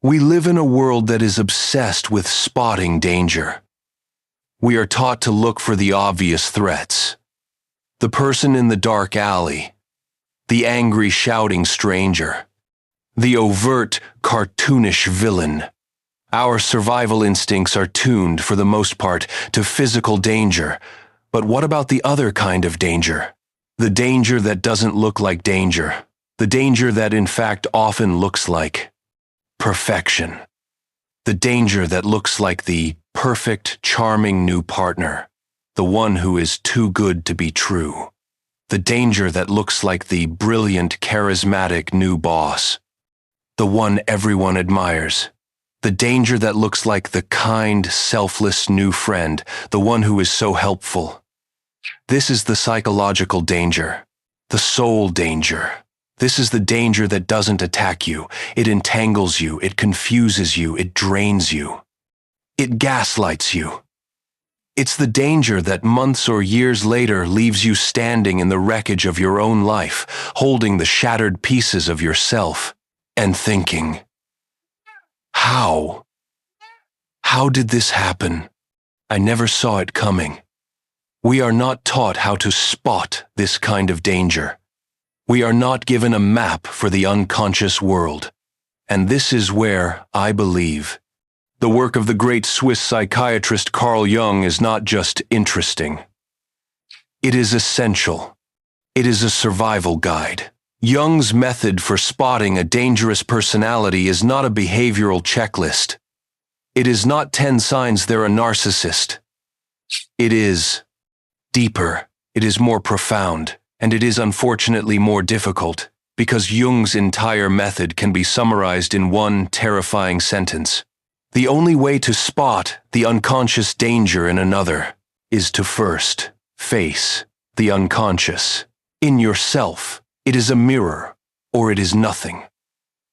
We live in a world that is obsessed with spotting danger. We are taught to look for the obvious threats. The person in the dark alley, the angry shouting stranger, the overt, cartoonish villain. Our survival instincts are tuned, for the most part, to physical danger. But what about the other kind of danger? The danger that doesn't look like danger. The danger that in fact often looks like perfection. The danger that looks like the perfect, charming new partner. The one who is too good to be true. The danger that looks like the brilliant, charismatic new boss. The one everyone admires. The danger that looks like the kind, selfless new friend, the one who is so helpful. This is the psychological danger, the soul danger. This is the danger that doesn't attack you. It entangles you, it confuses you, it drains you. It gaslights you. It's the danger that months or years later leaves you standing in the wreckage of your own life, holding the shattered pieces of yourself, and thinking, how? How did this happen? I never saw it coming. We are not taught how to spot this kind of danger. We are not given a map for the unconscious world. And this is where, I believe, the work of the great Swiss psychiatrist Carl Jung is not just interesting. It is essential. It is a survival guide. Jung's method for spotting a dangerous personality is not a behavioral checklist. It is not 10 signs they're a narcissist. It is deeper, it is more profound, and it is unfortunately more difficult, because Jung's entire method can be summarized in one terrifying sentence. The only way to spot the unconscious danger in another is to first face the unconscious. In yourself, it is a mirror, or it is nothing.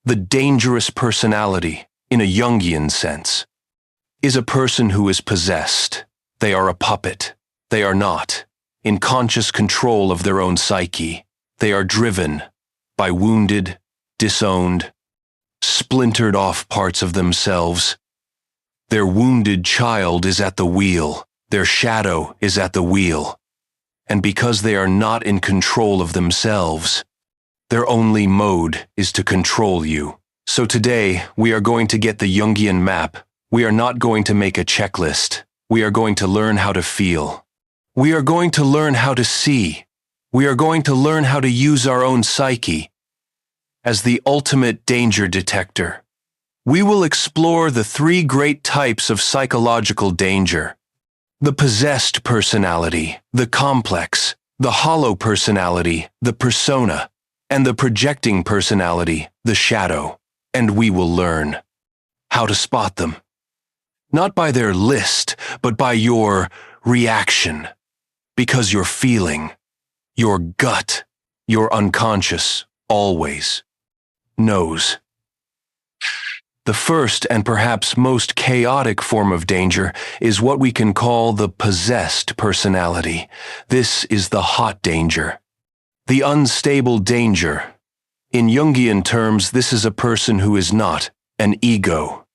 The dangerous personality, in a Jungian sense, is a person who is possessed. They are a puppet. They are not in conscious control of their own psyche. They are driven by wounded, disowned, splintered off parts of themselves. Their wounded child is at the wheel. Their shadow is at the wheel. And because they are not in control of themselves, their only mode is to control you. So today, we are going to get the Jungian map. We are not going to make a checklist. We are going to learn how to feel. We are going to learn how to see. We are going to learn how to use our own psyche as the ultimate danger detector. We will explore the 3 great types of psychological danger: the possessed personality, the complex, the hollow personality, the persona, and the projecting personality, the shadow. And we will learn how to spot them. Not by their list, but by your reaction. Because your feeling, your gut, your unconscious always knows. The first and perhaps most chaotic form of danger is what we can call the possessed personality. This is the hot danger, the unstable danger. In Jungian terms, this is a person who is not an ego.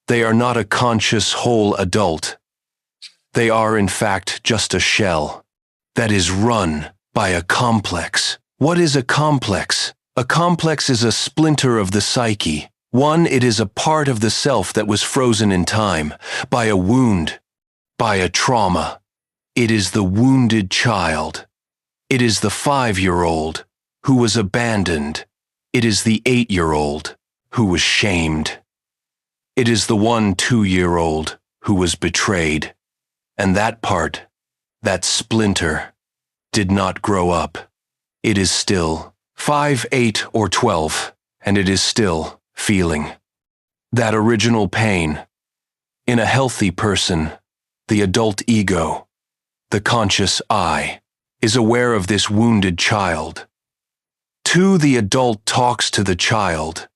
They are not a conscious whole adult. They are, in fact, just a shell that is run by a complex. What is a complex? A complex is a splinter of the psyche. It is a part of the self that was frozen in time, by a wound, by a trauma. It is the wounded child. It is the 5-year-old who was abandoned. It is the 8-year-old who was shamed. It is the 2-year-old who was betrayed. And that part, that splinter, did not grow up. It is still 5, 8, or 12, and it is still feeling that original pain. In a healthy person, the adult ego, the conscious I, is aware of this wounded child. 2, the adult talks to the child.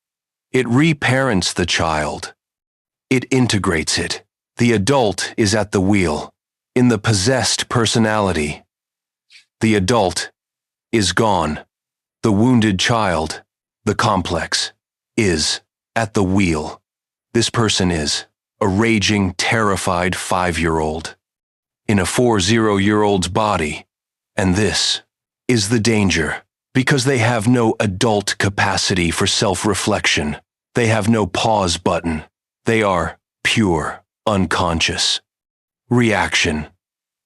It reparents the child. It integrates it. The adult is at the wheel. In the possessed personality, the adult is gone. The wounded child, the complex, is at the wheel. This person is a raging, terrified 5-year-old in a 40-year-old's body. And this is the danger, because they have no adult capacity for self-reflection. They have no pause button. They are pure, unconscious reaction.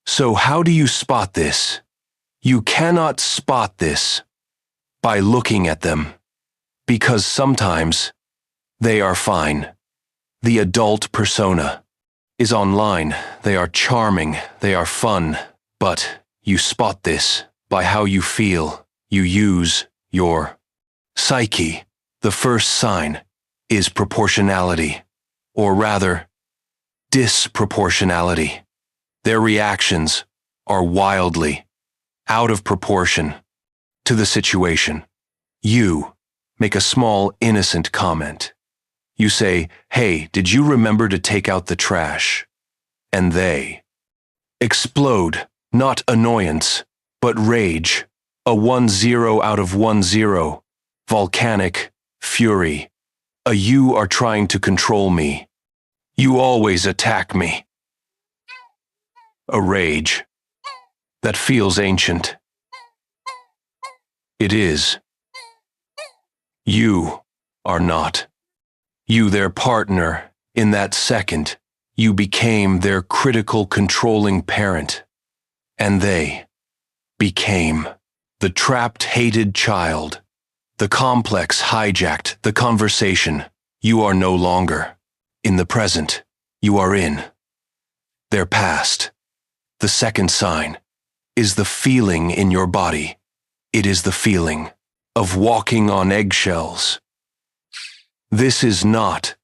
So how do you spot this? You cannot spot this by looking at them, because sometimes they are fine. The adult persona is online. They are charming, they are fun, but you spot this by how you feel. You use your psyche. The first sign is proportionality, or rather, disproportionality. Their reactions are wildly out of proportion to the situation. You make a small, innocent comment. You say, "Hey, did you remember to take out the trash?" And they explode, not annoyance, but rage. A 10 out of 10, volcanic fury. A "you are trying to control me. You always attack me." A rage that feels ancient. It is. You are not. You, their partner, in that second, you became their critical, controlling parent. And they became the trapped, hated child. The complex hijacked the conversation. You are no longer in the present. You are in their past. The second sign is the feeling in your body. It is the feeling of walking on eggshells. This is not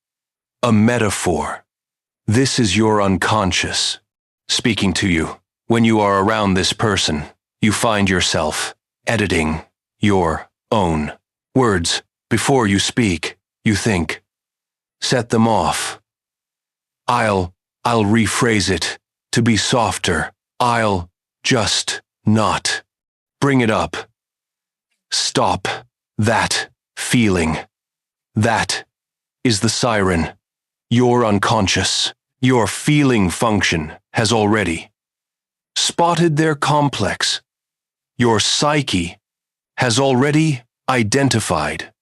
a metaphor. This is your unconscious speaking to you. When you are around this person, you find yourself editing your own words. Before you speak, you think, set them off. I'll rephrase it to be softer. I'll just not bring it up. Stop that feeling. That is the siren. Your unconscious, your feeling function has already spotted their complex. Your psyche has already identified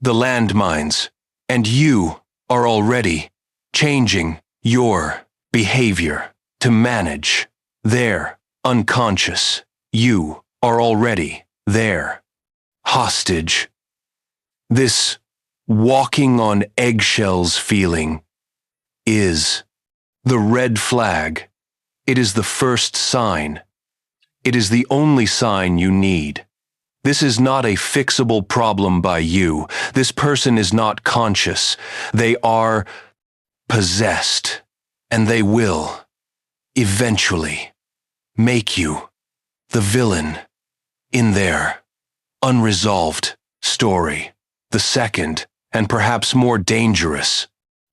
the landmines, and you are already changing your behavior to manage their unconscious. You are already their hostage. This walking on eggshells feeling is the red flag. It is the first sign. It is the only sign you need. This is not a fixable problem by you. This person is not conscious. They are possessed, and they will eventually make you the villain in their unresolved story. The second, and perhaps more dangerous,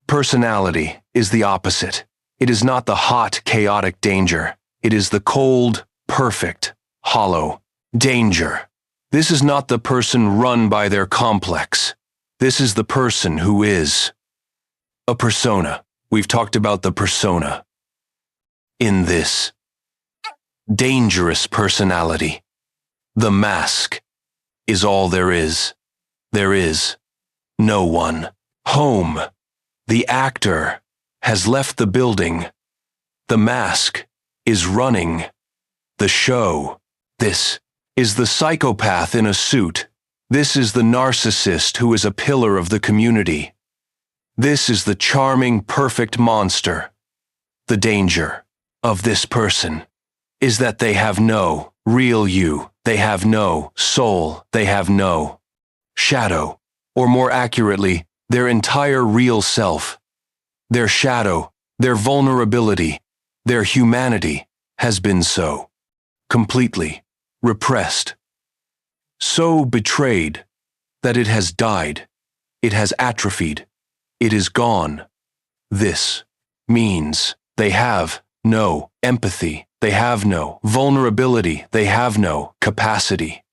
personality is the opposite. It is not the hot, chaotic danger. It is the cold, perfect, hollow danger. This is not the person run by their complex. This is the person who is a persona. We've talked about the persona. In this dangerous personality, the mask is all there is. There is no one home. The actor has left the building. The mask is running the show. This is the psychopath in a suit. This is the narcissist who is a pillar of the community. This is the charming, perfect monster. The danger of this person is that they have no real you. They have no soul. They have no shadow. Or more accurately, their entire real self. Their shadow, their vulnerability, their humanity has been so completely repressed, so betrayed that it has died, it has atrophied, it is gone. This means they have no empathy, they have no vulnerability, they have no capacity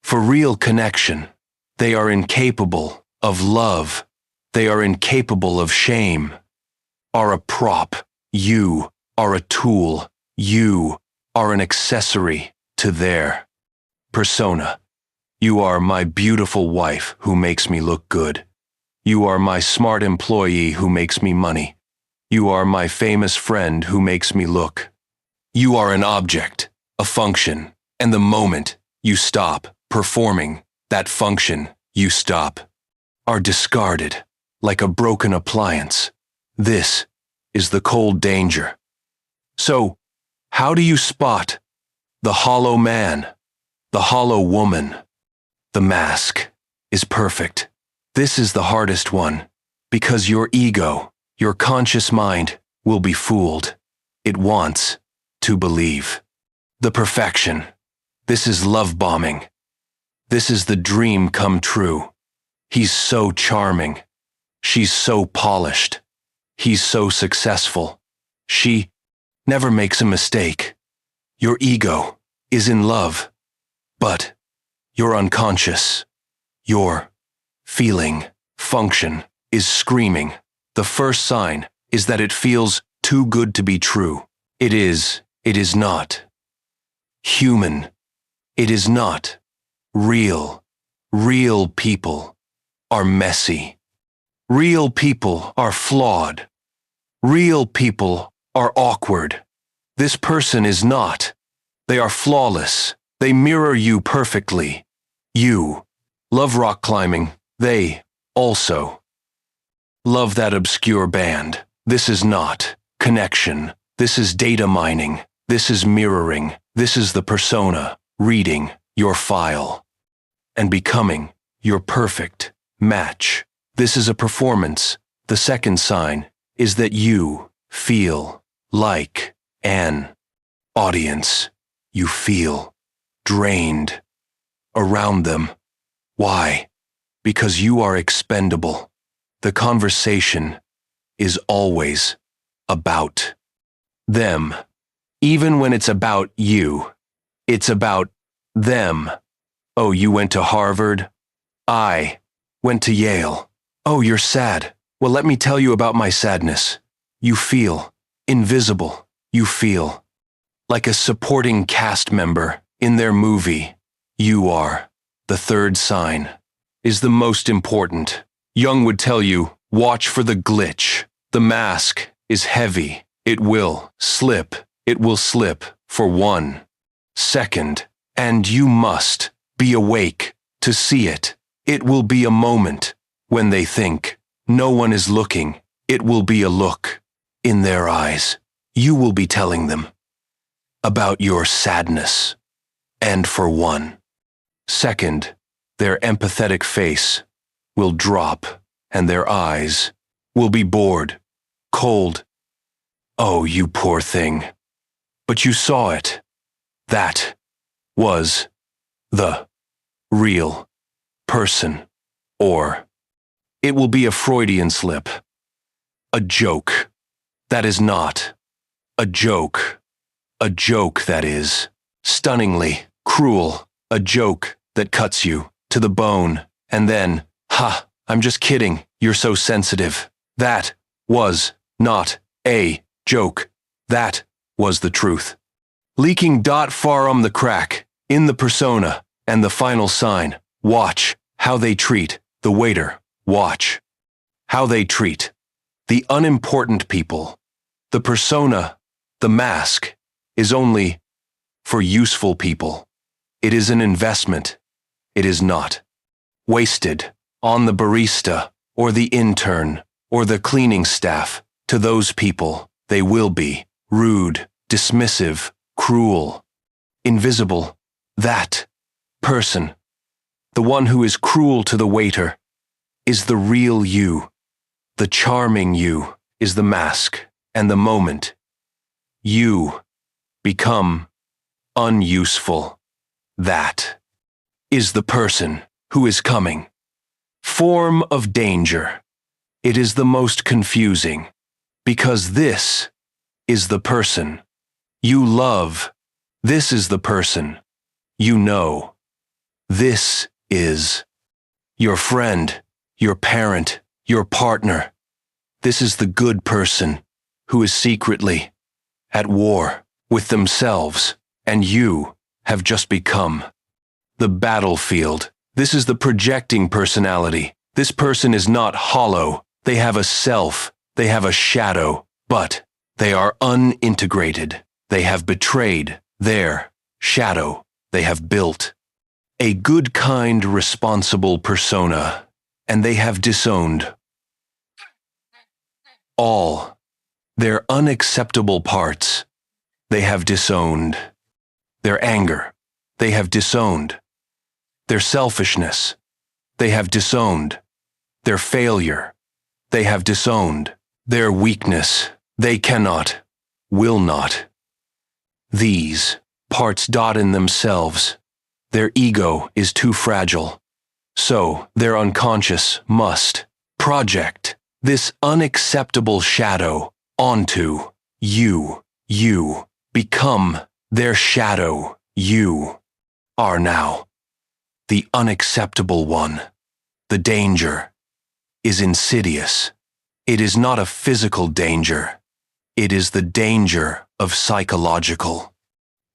for real connection. They are incapable of love. They are incapable of shame, are a prop. You are a tool. You are an accessory to their persona. You are my beautiful wife who makes me look good. You are my smart employee who makes me money. You are my famous friend who makes me look. You are an object, a function, and the moment you stop performing that function, you stop, are discarded like a broken appliance. This is the cold danger. So, how do you spot the hollow man, the hollow woman? The mask is perfect. This is the hardest one, because your ego, your conscious mind, will be fooled. It wants to believe. The perfection. This is love bombing. This is the dream come true. He's so charming. She's so polished. He's so successful. She never makes a mistake. Your ego is in love, but you're unconscious. Your feeling function is screaming. The first sign is that it feels too good to be true. It is not human. It is not real. Real people are messy. Real people are flawed. Real people are awkward. This person is not. They are flawless. They mirror you perfectly. You love rock climbing. They also love that obscure band. This is not connection. This is data mining. This is mirroring. This is the persona reading your file and becoming your perfect match. This is a performance. The second sign is that you feel like an audience. You feel drained around them. Why? Because you are expendable. The conversation is always about them. Even when it's about you, it's about them. Oh, you went to Harvard? I went to Yale. Oh, you're sad. Well, let me tell you about my sadness. You feel invisible. You feel like a supporting cast member in their movie. You are. The third sign is the most important. Jung would tell you, watch for the glitch. The mask is heavy. It will slip. It will slip for 1 second, and you must be awake to see it. It will be a moment when they think no one is looking. It will be a look in their eyes. You will be telling them about your sadness, and for 1 second, their empathetic face will drop and their eyes will be bored, cold. Oh, you poor thing. But you saw it. That was the real person. Or it will be a Freudian slip. A joke. That is not a joke. A joke that is stunningly cruel. A joke that cuts you to the bone. And then, ha, I'm just kidding. You're so sensitive. That was not a joke. That was the truth. Leaking from the crack in the persona. And the final sign. Watch how they treat the waiter. Watch how they treat the unimportant people. The persona, the mask, is only for useful people. It is an investment. It is not wasted on the barista or the intern or the cleaning staff. To those people, they will be rude, dismissive, cruel, invisible. That person, the one who is cruel to the waiter, is the real you. The charming you is the mask, and the moment you become unuseful, that is the person who is coming. Form of danger. It is the most confusing, because this is the person you love. This is the person you know. This is your friend, your parent, your partner. This is the good person who is secretly at war with themselves, and you have just become the battlefield. This is the projecting personality. This person is not hollow. They have a self. They have a shadow, but they are unintegrated. They have betrayed their shadow. They have built a good, kind, responsible persona, and they have disowned all their unacceptable parts. They have disowned their anger. They have disowned their selfishness. They have disowned their failure. They have disowned their weakness. They cannot, will not. These parts dot in themselves. Their ego is too fragile. So their unconscious must project this unacceptable shadow onto you. You become their shadow. You are now the unacceptable one. The danger is insidious. It is not a physical danger. It is the danger of psychological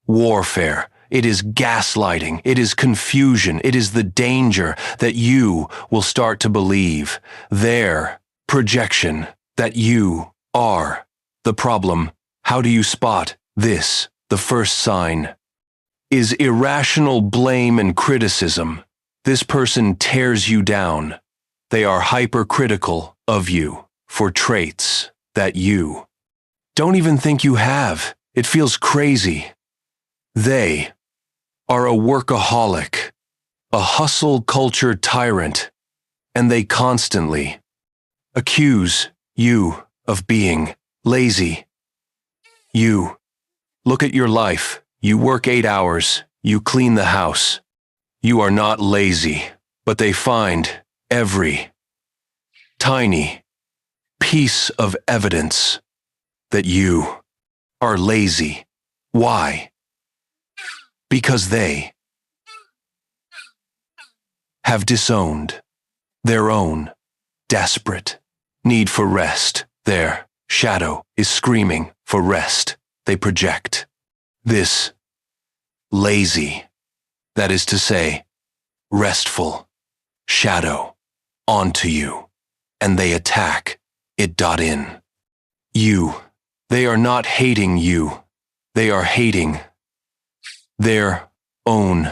warfare. It is gaslighting. It is confusion. It is the danger that you will start to believe their projection, that you are the problem. How do you spot this? The first sign is irrational blame and criticism. This person tears you down. They are hypercritical of you for traits that you don't even think you have. It feels crazy. They are a workaholic, a hustle culture tyrant, and they constantly accuse you of being lazy. You look at your life. You work 8 hours. You clean the house. You are not lazy, but they find every tiny piece of evidence that you are lazy. Why? Because they have disowned their own desperate need for rest. Their shadow is screaming for rest. They project this lazy, that is to say, restful shadow onto you, and they attack it. In you. They are not hating you. They are hating their own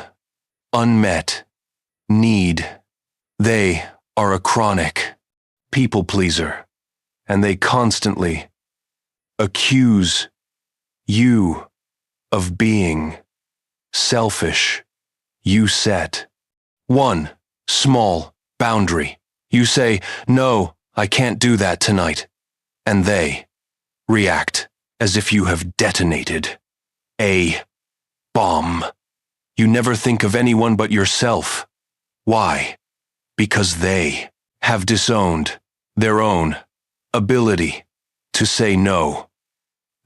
unmet need. They are a chronic people pleaser, and they constantly accuse you of being selfish. You set one small boundary. You say, "No, I can't do that tonight." And they react as if you have detonated a bomb. You never think of anyone but yourself. Why? Because they have disowned their own ability to say no.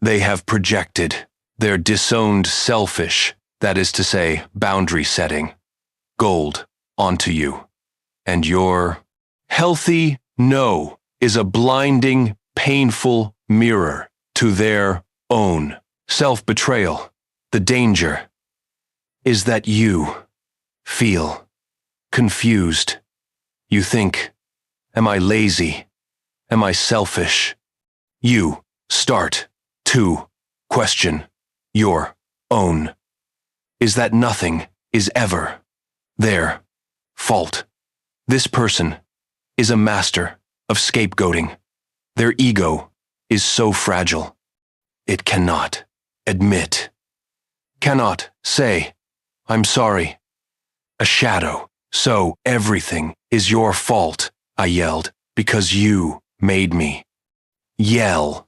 They have projected their disowned selfish, that is to say, boundary setting, gold onto you. And your healthy no is a blinding, painful mirror to their own self-betrayal. The danger is that you feel confused. You think, am I lazy? Am I selfish? You start to question your own. Is that nothing is ever their fault? This person is a master of scapegoating. Their ego is so fragile. It cannot admit, cannot say, "I'm sorry." A shadow. "So everything is your fault," I yelled, "because you made me yell.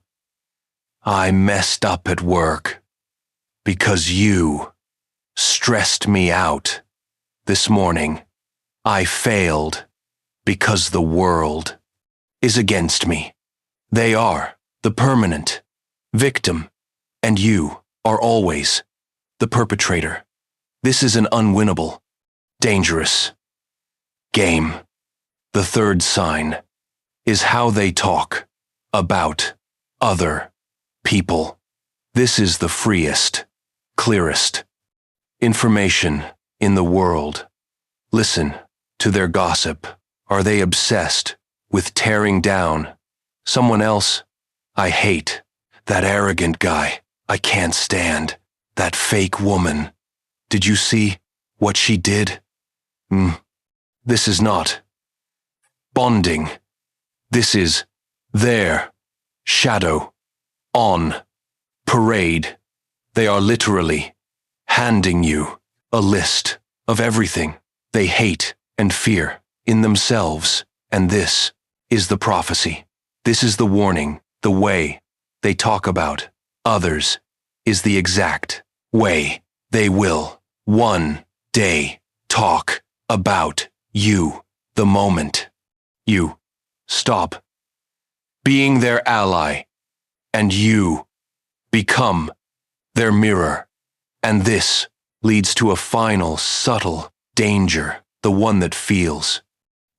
I messed up at work because you stressed me out this morning. I failed because the world is against me." They are the permanent victim, and you are always the perpetrator. This is an unwinnable, dangerous game. The third sign is how they talk about other people. This is the freest, clearest information in the world. Listen to their gossip. Are they obsessed with tearing down someone else? I hate that arrogant guy. I can't stand that fake woman. Did you see what she did? This is not bonding. This is their shadow on parade. They are literally handing you a list of everything they hate and fear in themselves. And this is the prophecy. This is the warning. The way they talk about others is the exact way they will one day talk about you. The moment you stop being their ally and you become their mirror. And this leads to a final subtle danger, the one that feels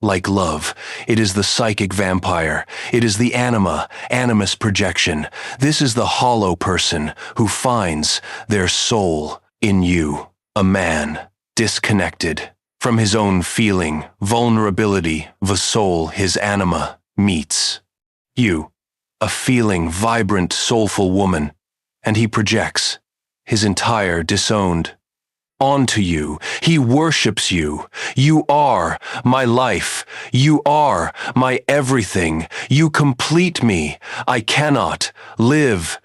like love. It is the psychic vampire. It is the animus projection. This is the hollow person who finds their soul in you, a man disconnected from his own feeling, vulnerability, the soul, his anima, meets you, a feeling, vibrant, soulful woman, and he projects his entire disowned onto you. He worships you. You are my life. You are my everything. You complete me. I cannot live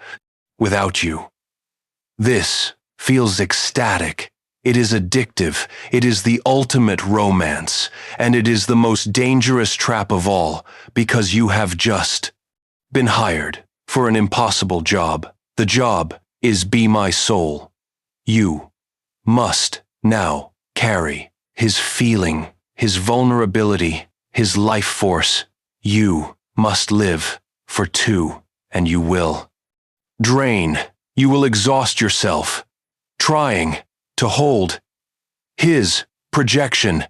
without you. This feels ecstatic. It is addictive. It is the ultimate romance, and it is the most dangerous trap of all, because you have just been hired for an impossible job. The job is be my soul. You must now carry his feeling, his vulnerability, his life force. You must live for two, and you will drain. You will exhaust yourself trying to hold his projection,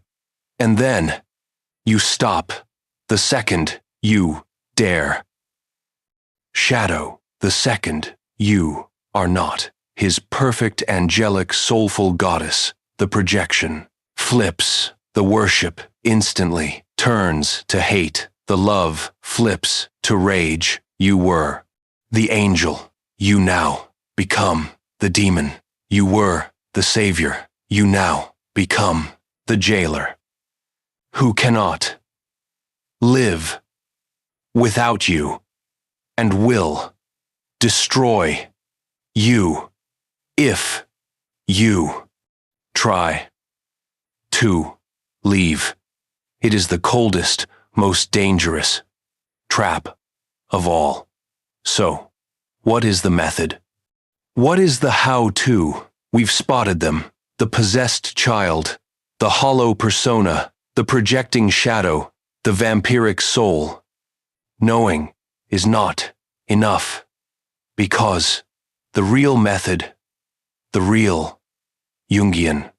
and then you stop the second you dare. Shadow, the second you are not his perfect, angelic, soulful goddess. The projection flips. The worship instantly turns to hate. The love flips to rage. You were the angel. You now become the demon. You were the savior. You now become the jailer who cannot live without you and will destroy you if you try to leave. It is the coldest, most dangerous trap of all. So, what is the method? What is the how-to? We've spotted them. The possessed child, the hollow persona, the projecting shadow, the vampiric soul. Knowing is not enough, because the real method, the real Jungian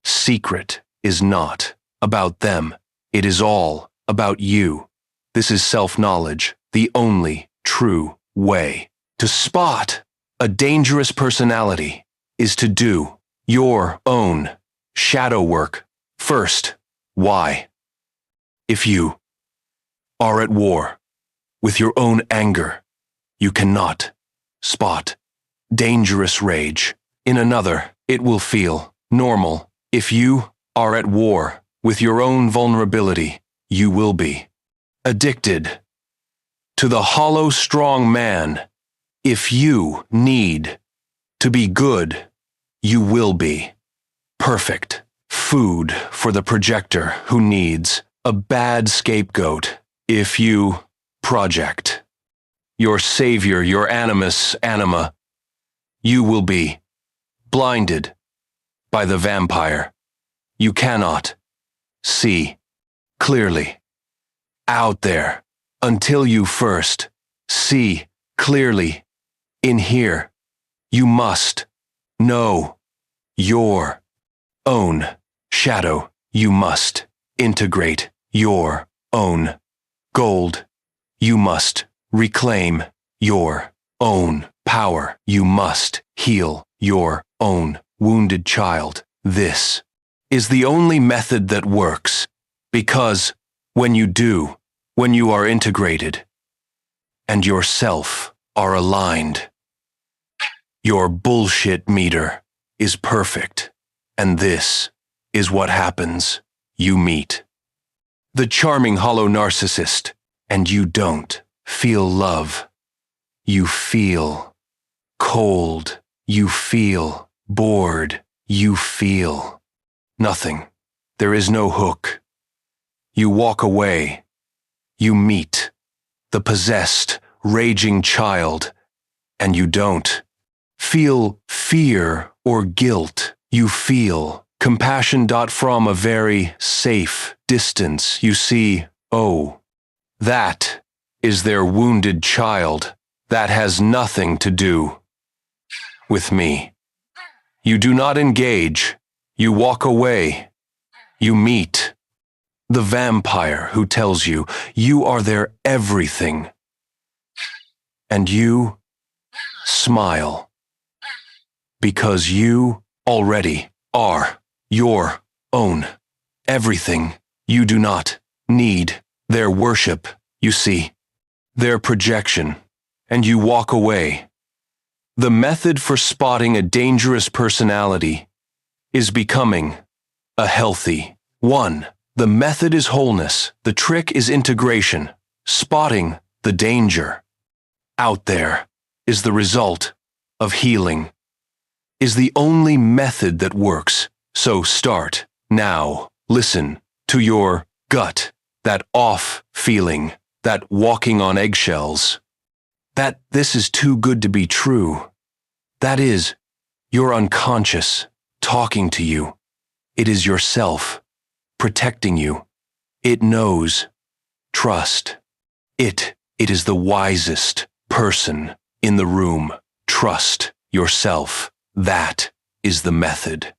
secret is not about them. It is all about you. This is self-knowledge, the only true way to spot a dangerous personality is to do your own shadow work first. Why? If you are at war with your own anger, you cannot spot dangerous rage in another. It will feel normal. If you are at war with your own vulnerability, you will be addicted to the hollow strong man. If you need to be good, you will be perfect food for the projector who needs a bad scapegoat. If you project your savior, your anima, you will be blinded by the vampire. You cannot see clearly out there until you first see clearly in here. You must know your own shadow. You must integrate your own gold You must reclaim your own power. You must heal your own wounded child. This is the only method that works, because when you do, when you are integrated, and yourself are aligned, your bullshit meter is perfect, and this is what happens. You meet the charming hollow narcissist, and you don't feel love. You feel cold. You feel bored. You feel nothing. There is no hook. You walk away. You meet the possessed, raging child, and you don't feel fear or guilt. You feel compassion. From a very safe distance, you see, oh, that is their wounded child. That has nothing to do with me. You do not engage. You walk away. You meet the vampire who tells you you are their everything. And you smile, because you already are your own everything. You do not need their worship, you see, their projection, and you walk away. The method for spotting a dangerous personality is becoming a healthy one. The method is wholeness. The trick is integration. Spotting the danger out there is the result of healing, is the only method that works. So start now. Listen to your gut, that off feeling, that walking on eggshells, that this is too good to be true. That is your unconscious talking to you. It is yourself protecting you. It knows. Trust. It is the wisest person in the room. Trust yourself. That is the method.